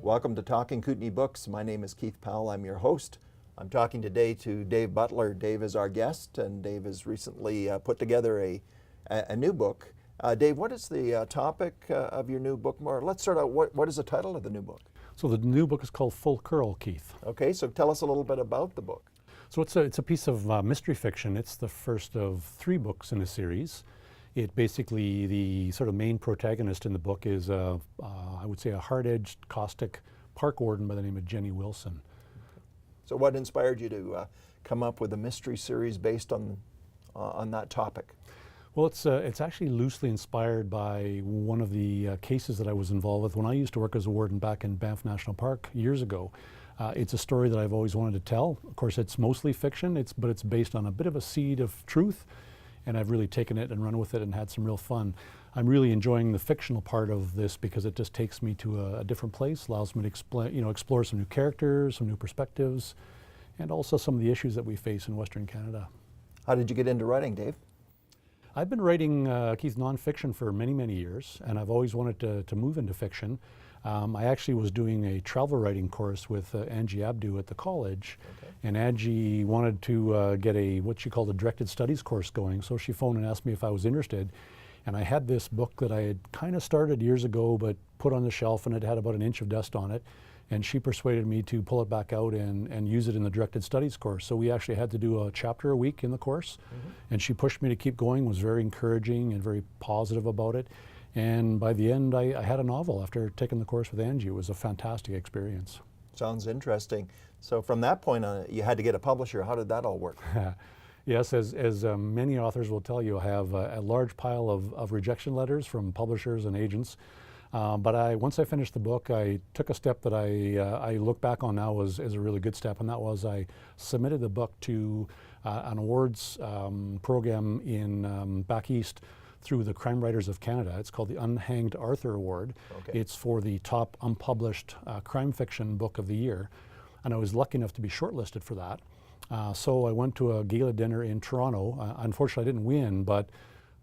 Welcome to Talking Kootenay Books. My name is Keith Powell. I'm your host. I'm talking today to Dave Butler. Dave is our guest, and Dave has recently put together a new book. Dave, what is the topic of your new book? Let's start out. What is the title of the new book? So the new book is called Full Curl, Keith. Okay, so tell us a little bit about the book. So it's a piece of mystery fiction. It's the first of 3 books in a series. It basically, the sort of main protagonist in the book is, I would say, a hard-edged, caustic park warden by the name of Jenny Wilson. So what inspired you to come up with a mystery series based on that topic? Well, it's actually loosely inspired by one of the cases that I was involved with when I used to work as a warden back in Banff National Park years ago. It's a story that I've always wanted to tell. Of course, it's mostly fiction, but it's based on a bit of a seed of truth, and I've really taken it and run with it and had some real fun. I'm really enjoying the fictional part of this because it just takes me to a different place, allows me to explore some new characters, some new perspectives, and also some of the issues that we face in Western Canada. How did you get into writing, Dave? I've been writing, Keith, nonfiction for many, many years, and I've always wanted to move into fiction. I actually was doing a travel writing course with Angie Abdu at the college, okay. And Angie wanted to get what she called a directed studies course going, so she phoned and asked me if I was interested. And I had this book that I had kind of started years ago, but put on the shelf, and it had about an inch of dust on it. And she persuaded me to pull it back out and use it in the directed studies course. So we actually had to do a chapter a week in the course. Mm-hmm. And she pushed me to keep going, was very encouraging and very positive about it. And by the end, I had a novel after taking the course with Angie. It was a fantastic experience. Sounds interesting. So from that point on, you had to get a publisher. How did that all work? Yes, as many authors will tell you, I have a large pile of rejection letters from publishers and agents. But once I finished the book, I took a step that I look back on now as a really good step, and that was I submitted the book to an awards program in back east through the Crime Writers of Canada. It's called the Unhanged Arthur Award. Okay. It's for the top unpublished crime fiction book of the year, and I was lucky enough to be shortlisted for that. So I went to a gala dinner in Toronto. Unfortunately, I didn't win, but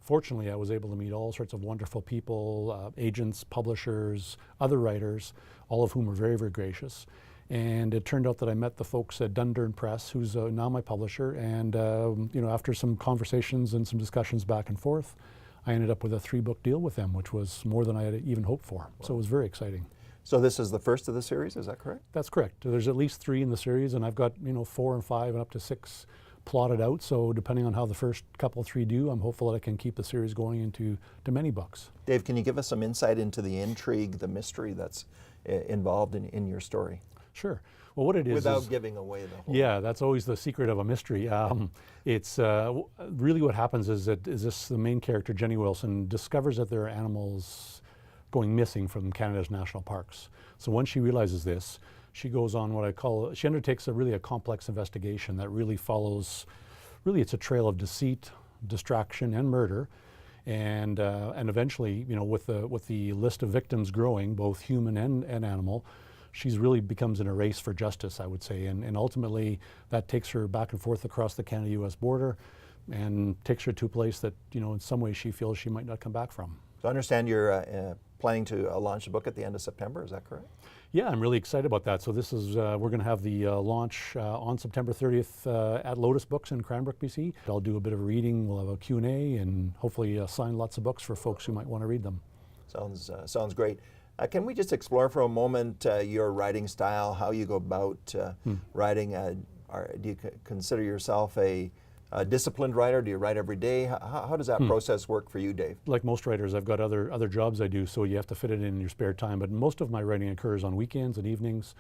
fortunately, I was able to meet all sorts of wonderful people, agents, publishers, other writers, all of whom were very, very gracious. And it turned out that I met the folks at Dundurn Press, who's now my publisher, and after some conversations and some discussions back and forth, I ended up with a 3-book deal with them, which was more than I had even hoped for. Wow. So it was very exciting. So this is the first of the series, is that correct? That's correct. There's at least 3 in the series, and I've got 4 and 5 and up to 6 plotted out, so depending on how the first couple 3 do, I'm hopeful that I can keep the series going into many books. Dave, can you give us some insight into the intrigue, the mystery that's involved in your story? Sure. Well, what it is without giving away the whole. Yeah, that's always the secret of a mystery. It's really what happens is the main character, Jenny Wilson, discovers that there are animals going missing from Canada's national parks. So once she realizes this, she goes on she undertakes a complex investigation that really follows, it's a trail of deceit, distraction, and murder. And eventually, with the list of victims growing, both human and animal, she's really becomes in a race for justice, I would say. And ultimately, that takes her back and forth across the Canada-US border and takes her to a place that, in some ways she feels she might not come back from. So I understand you're planning to launch the book at the end of September, is that correct? Yeah, I'm really excited about that. So this is, we're going to have the launch on September 30th at Lotus Books in Cranbrook, BC. I'll do a bit of a reading, we'll have a Q&A, and hopefully sign lots of books for folks who might want to read them. Sounds great. Can we just explore for a moment your writing style, how you go about writing? Do you consider yourself a disciplined writer? Do you write every day? How does that process work for you, Dave? Like most writers, I've got other jobs I do, so you have to fit it in your spare time. But most of my writing occurs on weekends and evenings.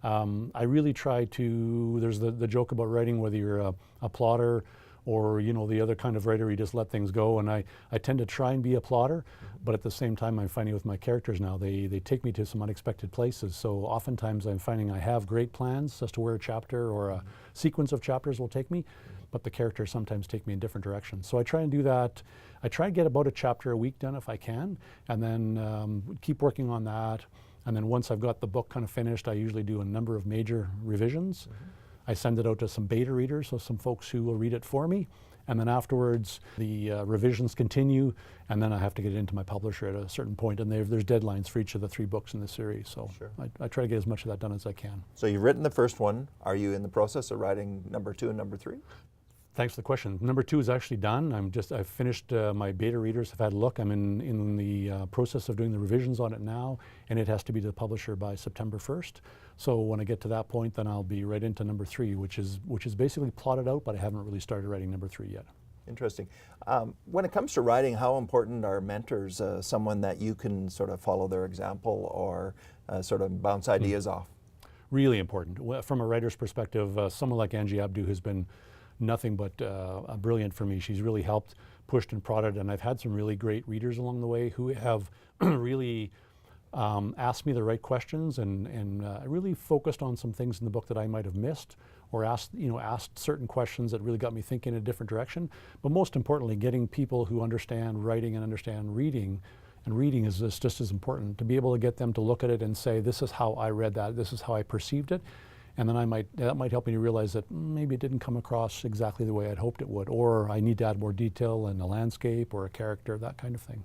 I really try to, there's the joke about writing, whether you're a plotter or the other kind of writer, you just let things go. And I tend to try and be a plotter, but at the same time I'm finding with my characters now, they take me to some unexpected places. So oftentimes I'm finding I have great plans as to where a chapter or a sequence of chapters will take me, but the characters sometimes take me in different directions. So I try and do that. I try and get about a chapter a week done if I can, and then keep working on that. And then once I've got the book kind of finished, I usually do a number of major revisions. I send it out to some beta readers, so some folks who will read it for me. And then afterwards, the revisions continue, and then I have to get it into my publisher at a certain point, and there's deadlines for each of the 3 books in the series. So Sure. I try to get as much of that done as I can. So you've written the first one. Are you in the process of writing number 2 and number 3? Thanks for the question. Number 2 is actually done. I've finished my beta readers have had a look. I'm in the process of doing the revisions on it now, and it has to be to the publisher by September 1st. So when I get to that point, then I'll be right into number 3, which is basically plotted out, but I haven't really started writing number 3 yet. Interesting. When it comes to writing, how important are mentors, someone that you can sort of follow their example or sort of bounce ideas off? Really important. From a writer's perspective, someone like Angie Abdu has been nothing but brilliant for me. She's really helped, pushed and prodded, and I've had some really great readers along the way who have really asked me the right questions and really focused on some things in the book that I might have missed, or asked certain questions that really got me thinking in a different direction. But most importantly, getting people who understand writing and understand reading, and reading is just as important, to be able to get them to look at it and say, this is how I read that, this is how I perceived it. And then that might help me to realize that maybe it didn't come across exactly the way I'd hoped it would, or I need to add more detail in a landscape or a character, that kind of thing.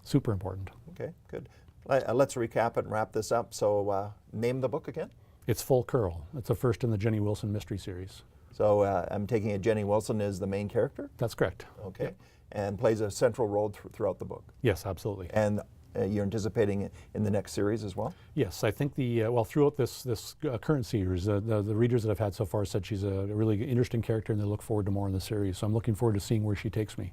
Super important. Okay, good. Let's recap it and wrap this up. So name the book again. It's Full Curl. It's the first in the Jenny Wilson mystery series. So I'm taking it Jenny Wilson is the main character? That's correct. Okay. Yep. And plays a central role throughout the book. Yes, absolutely. And you're anticipating it in the next series as well? Yes, I think throughout this current series, the readers that I've had so far said she's a really interesting character, and they look forward to more in the series. So I'm looking forward to seeing where she takes me.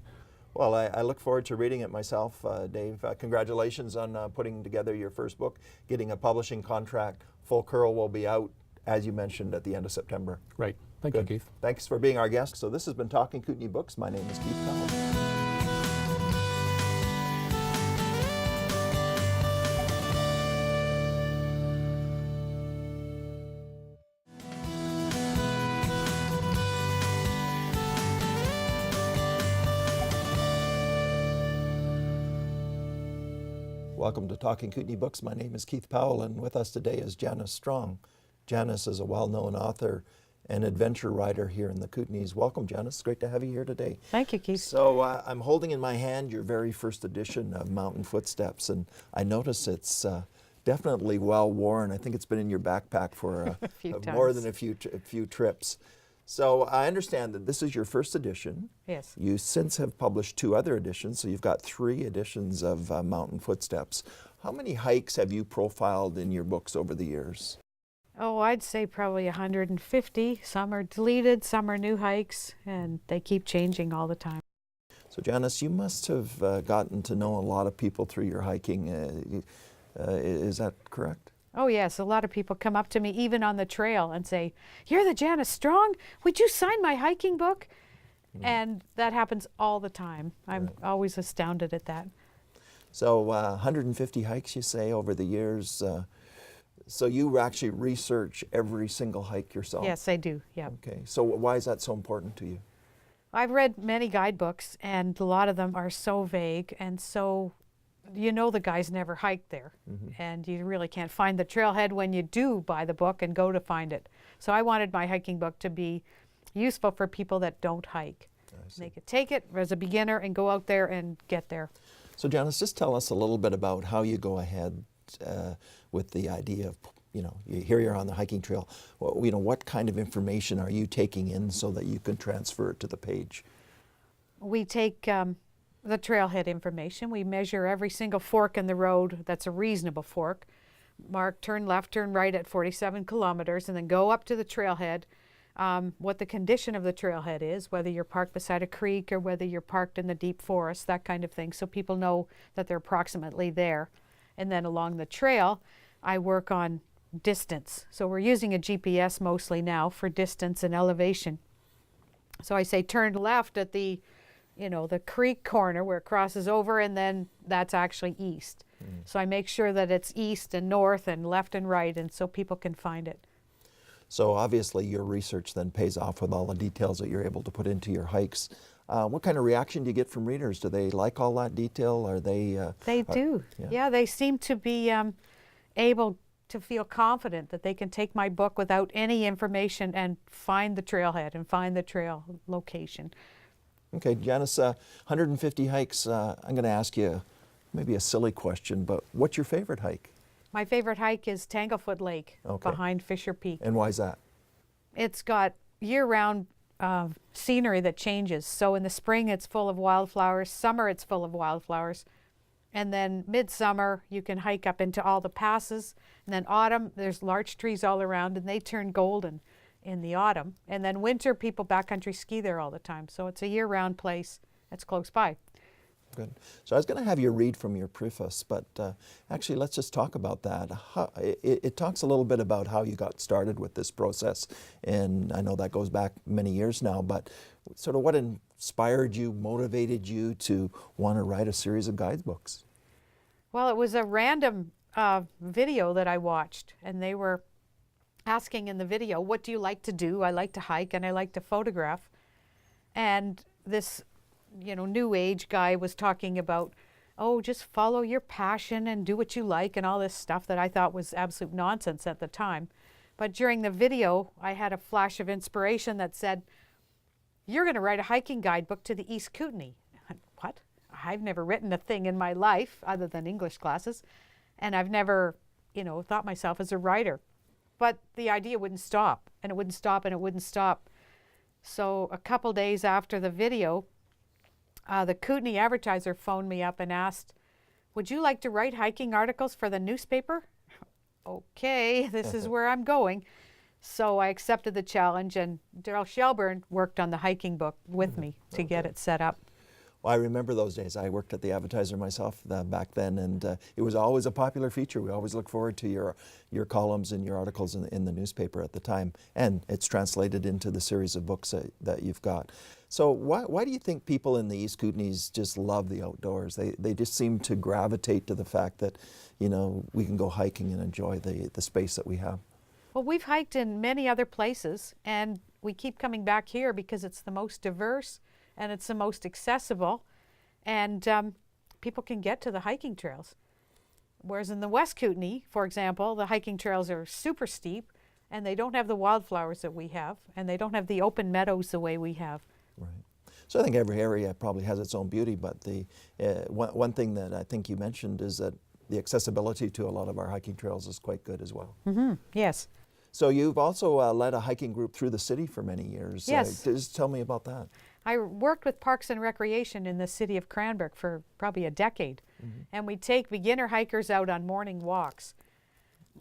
Well, I look forward to reading it myself, Dave. Congratulations on putting together your first book, getting a publishing contract. Full Curl will be out, as you mentioned, at the end of September. Right. Thank you, Keith. Thanks for being our guest. So this has been Talking Kootenay Books. My name is Keith Powell. Welcome to Talking Kootenay Books. My name is Keith Powell, and with us today is Janice Strong. Janice is a well-known author and adventure writer here in the Kootenays. Welcome, Janice. Great to have you here today. Thank you, Keith. So I'm holding in my hand your very first edition of Mountain Footsteps, and I notice it's definitely well worn. I think it's been in your backpack for more than a few trips. So I understand that this is your first edition. Yes. You since have published 2 other editions, so you've got 3 editions of Mountain Footsteps. How many hikes have you profiled in your books over the years? Oh, I'd say probably 150. Some are deleted, some are new hikes, and they keep changing all the time. So Janice, you must have gotten to know a lot of people through your hiking. Is that correct? Oh yes, a lot of people come up to me even on the trail and say, "You're the Janice Strong? Would you sign my hiking book?" And that happens all the time. I'm always astounded at that. So 150 hikes, you say, over the years. So you actually research every single hike yourself? Yes, I do, yeah. Okay, so why is that so important to you? I've read many guidebooks, and a lot of them are so vague and so, the guys never hiked there. And you really can't find the trailhead when you do buy the book and go to find it. So I wanted my hiking book to be useful for people that don't hike. They could take it as a beginner and go out there and get there. So Janice, just tell us a little bit about how you go ahead with the idea of, here you're on the hiking trail. What kind of information are you taking in so that you can transfer it to the page? We take the trailhead information. We measure every single fork in the road that's a reasonable fork. Mark turn left, turn right at 47 kilometers, and then go up to the trailhead. What the condition of the trailhead is, whether you're parked beside a creek or whether you're parked in the deep forest, that kind of thing, so people know that they're approximately there. And then along the trail, I work on distance. So we're using a GPS mostly now for distance and elevation. So I say turn left at the creek corner where it crosses over, and then that's actually east. So I make sure that it's east and north and left and right, and so people can find it. So obviously your research then pays off with all the details that you're able to put into your hikes. What kind of reaction do you get from readers? Do they like all that detail? Are they? They do. Yeah, they seem to be able to feel confident that they can take my book without any information and find the trailhead and find the trail location. Okay, Janice, 150 hikes. I'm going to ask you maybe a silly question, but what's your favorite hike? My favorite hike is Tanglefoot Lake behind Fisher Peak. And why is that? It's got year-round scenery that changes. So in the spring it's full of wildflowers, summer it's full of wildflowers, and then midsummer you can hike up into all the passes, and then autumn there's large trees all around and they turn golden in the autumn, and then winter people backcountry ski there all the time. So it's a year-round place that's close by. Good. So I was going to have you read from your preface, but actually let's just talk about that. It talks a little bit about how you got started with this process, and I know that goes back many years now, but sort of what inspired you, motivated you to want to write a series of guidebooks? Well, it was a random video that I watched, and they were asking in the video, what do you like to do? I like to hike and I like to photograph. And this new age guy was talking about, oh, just follow your passion and do what you like and all this stuff that I thought was absolute nonsense at the time. But during the video, I had a flash of inspiration that said, you're going to write a hiking guidebook to the East Kootenay. What? I've never written a thing in my life other than English classes, and I've never, thought myself as a writer. But the idea wouldn't stop, and it wouldn't stop, and it wouldn't stop. So a couple days after the video, the Kootenay Advertiser phoned me up and asked, would you like to write hiking articles for the newspaper? Okay, this is where I'm going. So I accepted the challenge, and Daryl Shelburne worked on the hiking book with me to get it set up. Well, I remember those days. I worked at the Advertiser myself back then, and it was always a popular feature. We always look forward to your columns and your articles in the newspaper at the time, and it's translated into the series of books that you've got. So why do you think people in the East Kootenays just love the outdoors? They just seem to gravitate to the fact that, we can go hiking and enjoy the space that we have. Well, we've hiked in many other places, and we keep coming back here because it's the most diverse and it's the most accessible, and people can get to the hiking trails. Whereas in the West Kootenay, for example, the hiking trails are super steep, and they don't have the wildflowers that we have, and they don't have the open meadows the way we have. Right. So I think every area probably has its own beauty, but the one thing that I think you mentioned is that the accessibility to a lot of our hiking trails is quite good as well. Mm-hmm. Yes. So you've also led a hiking group through the city for many years. Yes. Just tell me about that. I worked with Parks and Recreation in the city of Cranbrook for probably a decade. Mm-hmm. And we take beginner hikers out on morning walks,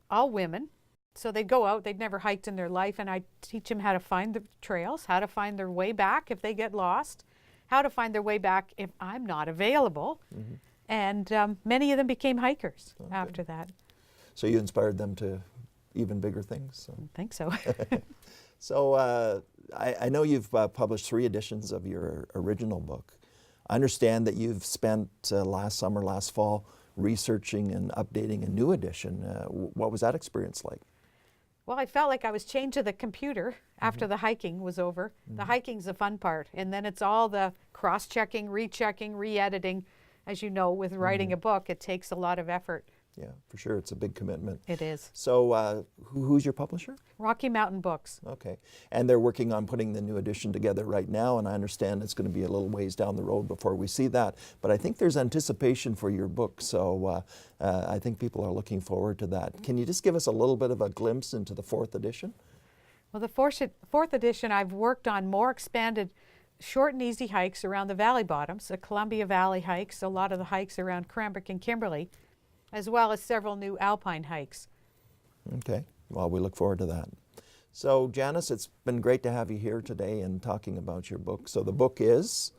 all women. So they'd go out, they'd never hiked in their life, and I teach them how to find the trails, how to find their way back if they get lost, how to find their way back if I'm not available. Mm-hmm. And many of them became hikers after that. So you inspired them to even bigger things? So. I think so. So I know you've published 3 editions of your original book. I understand that you've spent last summer, last fall, researching and updating a new edition. What was that experience like? Well, I felt like I was chained to the computer after the hiking was over. The hiking's the fun part, and then it's all the cross-checking, rechecking, re-editing. As you know, with writing a book, it takes a lot of effort. Yeah, for sure. It's a big commitment. It is. So who's your publisher? Rocky Mountain Books. Okay. And they're working on putting the new edition together right now, and I understand it's going to be a little ways down the road before we see that. But I think there's anticipation for your book, so I think people are looking forward to that. Can you just give us a little bit of a glimpse into the 4th edition? Well, the fourth edition, I've worked on more expanded short and easy hikes around the valley bottoms, the Columbia Valley hikes, a lot of the hikes around Cranbrook and Kimberley, as well as several new alpine hikes. Okay, well, we look forward to that. So Janice, it's been great to have you here today and talking about your book. So the book is?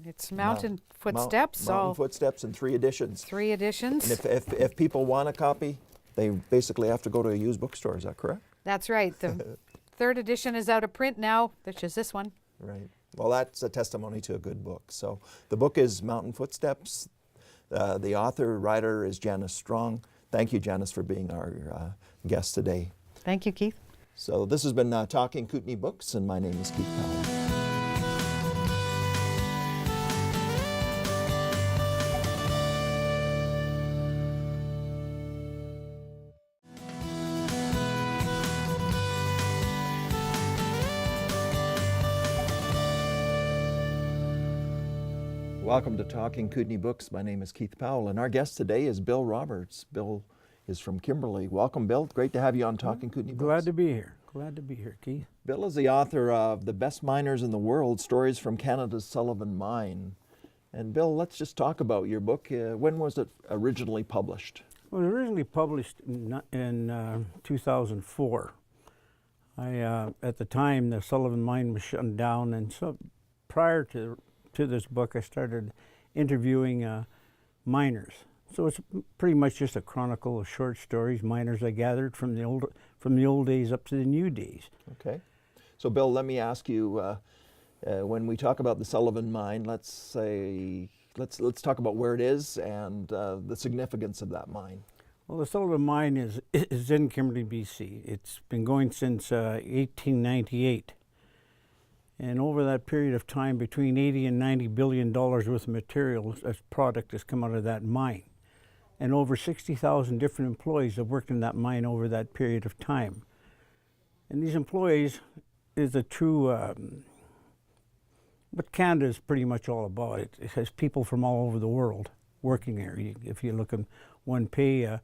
It's Mountain Footsteps. Mountain Footsteps in 3 editions. 3 editions. And if people want a copy, they basically have to go to a used bookstore, is that correct? That's right. The 3rd edition is out of print now, which is this one. Right. Well, that's a testimony to a good book. So the book is Mountain Footsteps. The author, writer is Janice Strong. Thank you, Janice, for being our guest today. Thank you, Keith. So this has been Talking Kootenay Books, and my name is Keith Powell. Welcome to Talking Kootenay Books. My name is Keith Powell, and our guest today is Bill Roberts. Bill is from Kimberley. Welcome, Bill. Great to have you on Talking Kootenay Books. Glad to be here. Glad to be here, Keith. Bill is the author of The Best Miners in the World, Stories from Canada's Sullivan Mine. And Bill, let's just talk about your book. When was it originally published? It was originally published in 2004. At the time, the Sullivan Mine was shut down, and so prior to this book, I started interviewing miners. So it's pretty much just a chronicle of short stories, miners I gathered from the old days up to the new days. Okay. So Bill, let me ask you, when we talk about the Sullivan Mine, let's talk about where it is and the significance of that mine. Well, the Sullivan Mine is in Kimberley, BC. It's been going since 1898. And over that period of time, between $80 and $90 billion worth of material as product has come out of that mine. And over 60,000 different employees have worked in that mine over that period of time. And these employees is a true, what Canada is pretty much all about. It has people from all over the world working there. If you look at one pay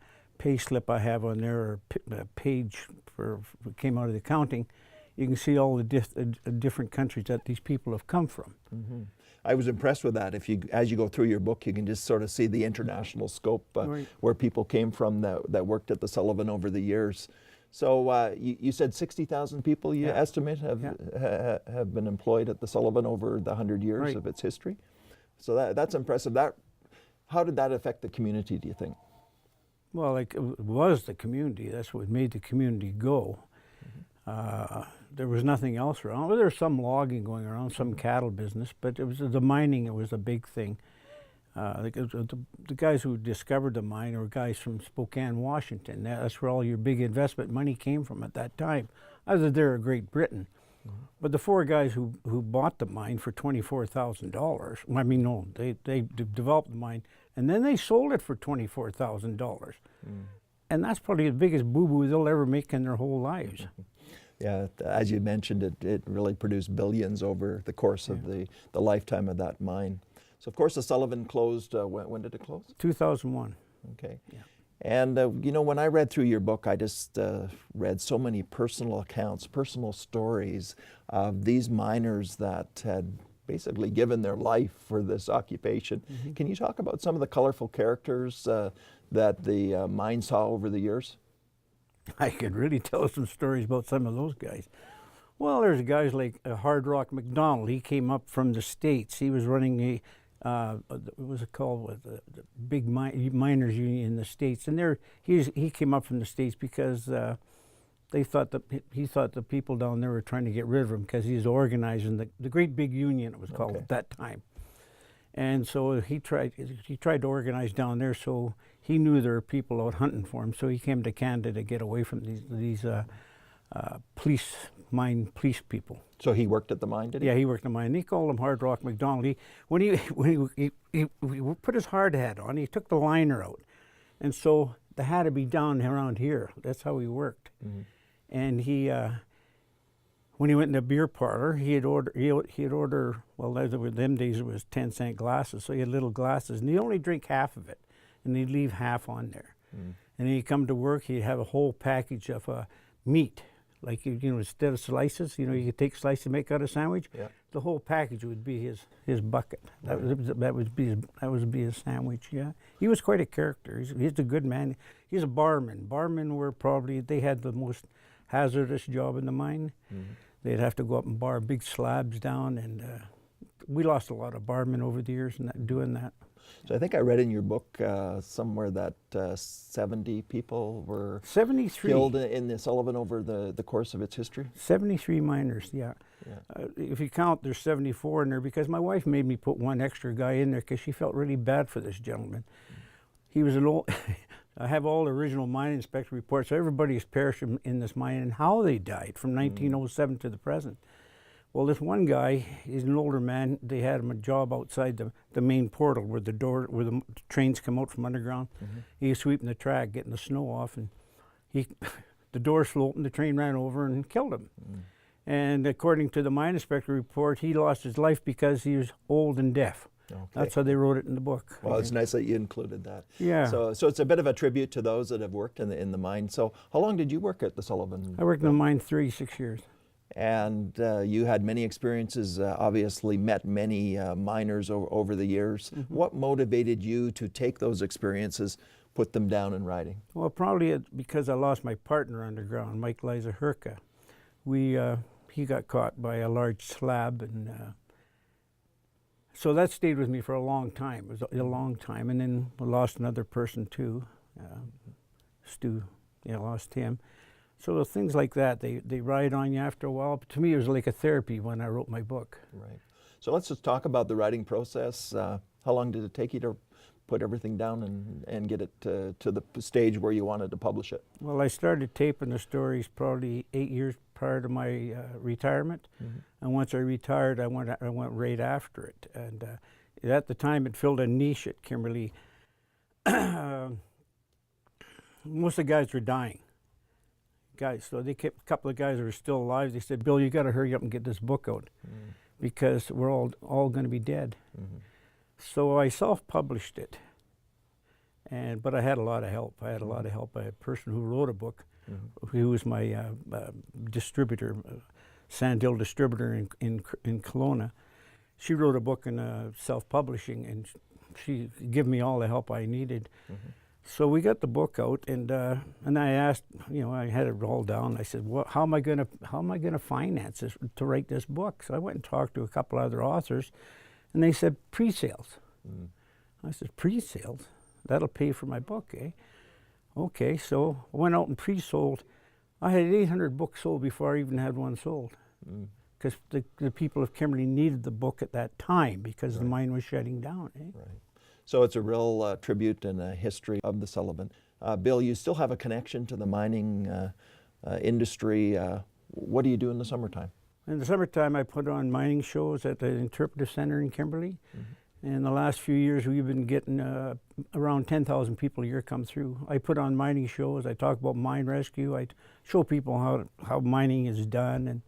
slip I have on there, or a page for came out of the accounting, you can see all the different countries that these people have come from. Mm-hmm. I was impressed with that. As you go through your book, you can just sort of see the international scope Right. where people came from that worked at the Sullivan over the years. So you said 60,000 people you estimate have been employed at the Sullivan over the 100 years Right. of its history. So that's impressive. How did that affect the community, do you think? Well, like it was the community. That's what made the community go. There was nothing else around. Well, there was some logging going around, some cattle business, but it was the mining. It was a big thing. The guys who discovered the mine were guys from Spokane, Washington. That's where all your big investment money came from at that time. Other there in Great Britain. Mm-hmm. But the four guys who bought the mine for $24,000, I mean, no, they developed the mine, and then they sold it for $24,000. Mm. And that's probably the biggest boo-boo they'll ever make in their whole lives. Yeah, as you mentioned, it really produced billions over the course of the lifetime of that mine. So, of course, the Sullivan closed, when did it close? 2001. Okay. Yeah. And, when I read through your book, I just read so many personal accounts, personal stories of these miners that had basically given their life for this occupation. Mm-hmm. Can you talk about some of the colorful characters that the mine saw over the years? I could really tell some stories about some of those guys. Well, there's guys like Hard Rock McDonald. He came up from the States. He was running what was it called? The big miners union in the States. And he came up from the States because he thought the people down there were trying to get rid of him because he was organizing the great big union, it was called at that time. And so he tried to organize down there, so he knew there were people out hunting for him, so he came to Canada to get away from these mine police people. So he worked at the mine, did he? Yeah, he worked at the mine. He called him Hard Rock McDonald. When he put his hard hat on, he took the liner out, and so the hat would be down around here. That's how he worked. Mm-hmm. And he, when he went in the beer parlor, he'd order. Well, them days it was 10-cent glasses, so he had little glasses, and he'd only drink half of it, and he'd leave half on there. Mm. And then he'd come to work, he'd have a whole package of meat, like instead of slices, you could take slices and make out a sandwich. Yeah. The whole package would be his bucket. That would be his sandwich. Yeah, he was quite a character. He's a good man. He's a barman. Barmen were they had the most hazardous job in the mine. Mm-hmm. They'd have to go up and bar big slabs down, and we lost a lot of barmen over the years doing that. So I think I read in your book somewhere that 70 people were 73 killed in the Sullivan over the course of its history? 73 miners, yeah. If you count, there's 74 in there because my wife made me put one extra guy in there because she felt really bad for this gentleman. He was an old... I have all the original mine inspector reports. So everybody's perished in this mine and how they died from 1907 to the present. Well, this one guy, he's an older man. They had him a job outside the main portal where the trains come out from underground. Mm-hmm. He was sweeping the track, getting the snow off, and the doors flew open, the train ran over and killed him. Mm. And according to the mine inspector report, he lost his life because he was old and deaf. Okay. That's how they wrote it in the book. Well, it's nice that you included that. Yeah. So it's a bit of a tribute to those that have worked in the mine. So how long did you work at the Sullivan? I worked in the mine 36 years. And you had many experiences, obviously met many miners over the years. What motivated you to take those experiences, put them down in writing? Well, probably because I lost my partner underground, Mike Liza Herka. He got caught by a large slab, and so that stayed with me for a long time. It was a long time, and then we lost another person too, Stu. Yeah, lost him. So things like that, they ride on you after a while. But to me, it was like a therapy when I wrote my book. Right. So let's just talk about the writing process. How long did it take you to put everything down and get it to the stage where you wanted to publish it? Well, I started taping the stories probably 8 years prior to my retirement, and once I retired, I went right after it. And at the time, it filled a niche at Kimberley. Most of the guys were dying. So they kept a couple of guys that were still alive. They said, "Bill, you got to hurry up and get this book out because we're all going to be dead." So I self-published it, but I had a lot of help. I had a person who wrote a book, who was my distributor, Sandhill distributor in Kelowna. She wrote a book in self-publishing, and she gave me all the help I needed. So we got the book out, and I asked, I had it all down. I said, "Well, how am I gonna finance this to write this book?" So I went and talked to a couple other authors, and they said pre-sales. I said, "Pre-sales? That'll pay for my book, eh?" Okay, so I went out and pre-sold. I had 800 books sold before I even had one sold, because the people of Kimberley needed the book at that time because the mine was shutting down. Eh? Right. So it's a real tribute and a history of the Sullivan. Bill, you still have a connection to the mining industry. What do you do in the summertime? In the summertime, I put on mining shows at the Interpretive Center in Kimberley. In the last few years, we've been getting around 10,000 people a year come through. I put on mining shows. I talk about mine rescue. I show people how mining is done. And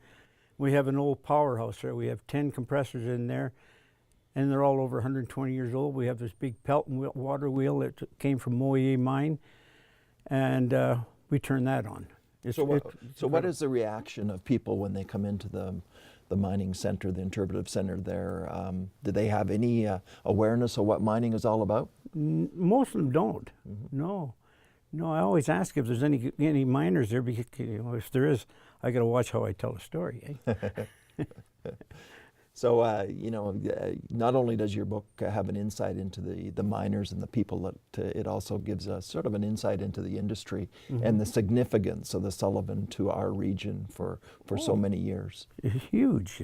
we have an old powerhouse there. We have 10 compressors in there, and they're all over 120 years old. We have this big pelt and water wheel that came from Moyer mine, and we turn that on. So what is the reaction of people when they come into the mining center, the interpretive center there? Do they have any awareness of what mining is all about? Most of them don't. No, I always ask if there's any miners there, because if there is, I got to watch how I tell the story. Eh? So, not only does your book have an insight into the miners and the people, it also gives us sort of an insight into the industry and the significance of the Sullivan to our region for so many years. It's huge,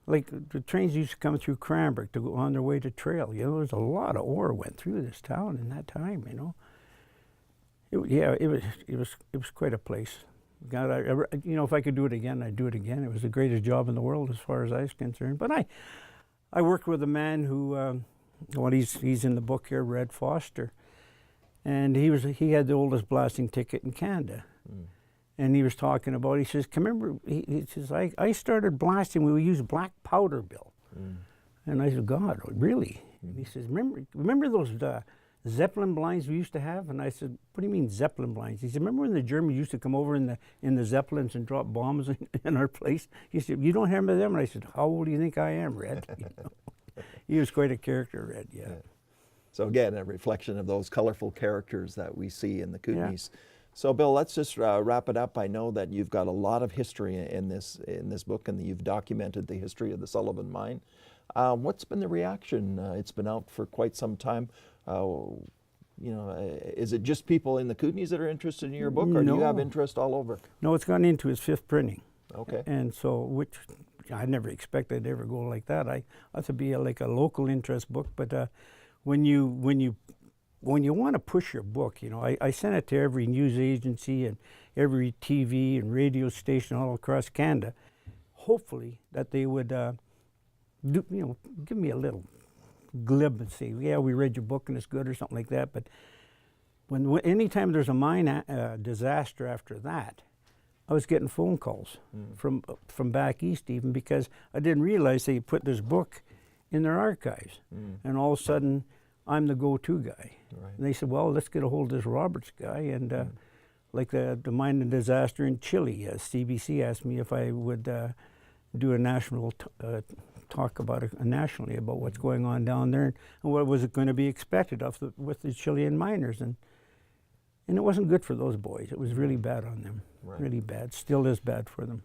like the trains used to come through Cranbrook to go on their way to Trail. There's a lot of ore went through this town in that time. It was quite a place. God, if I could do it again, I'd do it again. It was the greatest job in the world as far as I was concerned. But I worked with a man who, he's in the book here, Red Foster, and he had the oldest blasting ticket in Canada. And he was talking about, he says, he says, I started blasting, we used black powder, Bill. And I said, "God, really?" And he says, remember those Zeppelin blinds we used to have? And I said, "What do you mean Zeppelin blinds?" He said, "Remember when the Germans used to come over in the Zeppelins and drop bombs in our place?" He said, "You don't remember them?" And I said, "How old do you think I am, Red?" He was quite a character, Red, yeah. So again, a reflection of those colorful characters that we see in the Kootenays. Yeah. So Bill, let's just wrap it up. I know that you've got a lot of history in this book, and you've documented the history of the Sullivan mine. What's been the reaction? It's been out for quite some time. Is it just people in the Kootenays that are interested in your book, or do you have interest all over? No, it's gone into its 5th printing. Okay. And so, which I never expected to ever go like that. I thought to be like a local interest book, but when you want to push your book, I sent it to every news agency and every TV and radio station all across Canada, hopefully that they would give me a little glib and say, "Yeah, we read your book and it's good," or something like that. But anytime there's a mine disaster after that, I was getting phone calls from back east, even, because I didn't realize they put this book in their archives. And all of a sudden, I'm the go-to guy. Right. And they said, well, let's get a hold of this Roberts guy. And like the mining disaster in Chile, CBC asked me if I would do a national talk about it nationally about what's going on down there and what was going to be expected with the Chilean miners. And it wasn't good for those boys. It was really bad on them, Right. really bad. Still is bad for them.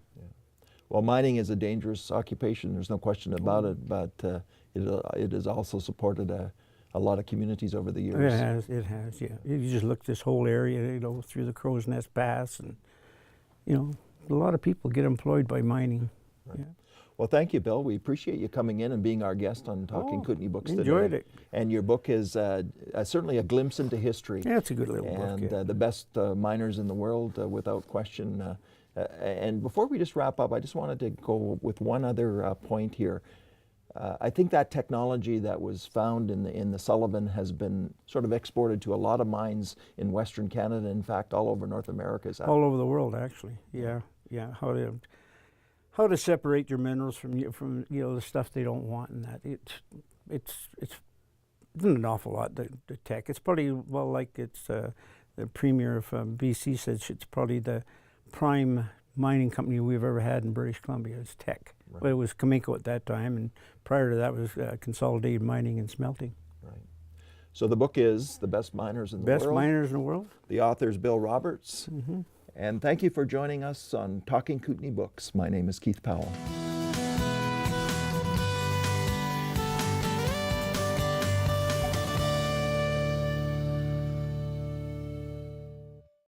Well, mining is a dangerous occupation, there's no question about it, but it has also supported a lot of communities over the years. It has, yeah. You just look at this whole area, through the Crow's Nest Pass, and, a lot of people get employed by mining. Right. Yeah. Well, thank you, Bill. We appreciate you coming in and being our guest on Talking Kootenay Books today. Enjoyed it. And your book is certainly a glimpse into history. Yeah, it's a good little book. And Yeah. the best miners in the world, without question. And before we just wrap up, I just wanted to go with one other point here. I think that technology that was found in the Sullivan has been sort of exported to a lot of mines in Western Canada, in fact, all over North America. Is that All over the world, actually. Yeah, yeah. How to separate your minerals from the stuff they don't want, and that it's an awful lot. The tech. It's probably the premier of BC said it's probably the prime mining company we've ever had in British Columbia. It's Teck. Right. Well, it was Cominco at that time, and prior to that was Consolidated Mining and Smelting. right? So the book is The Best Miners in the Best World. miners in the world. The author's Bill Roberts. And thank you for joining us on Talking Kootenay Books. My name is Keith Powell.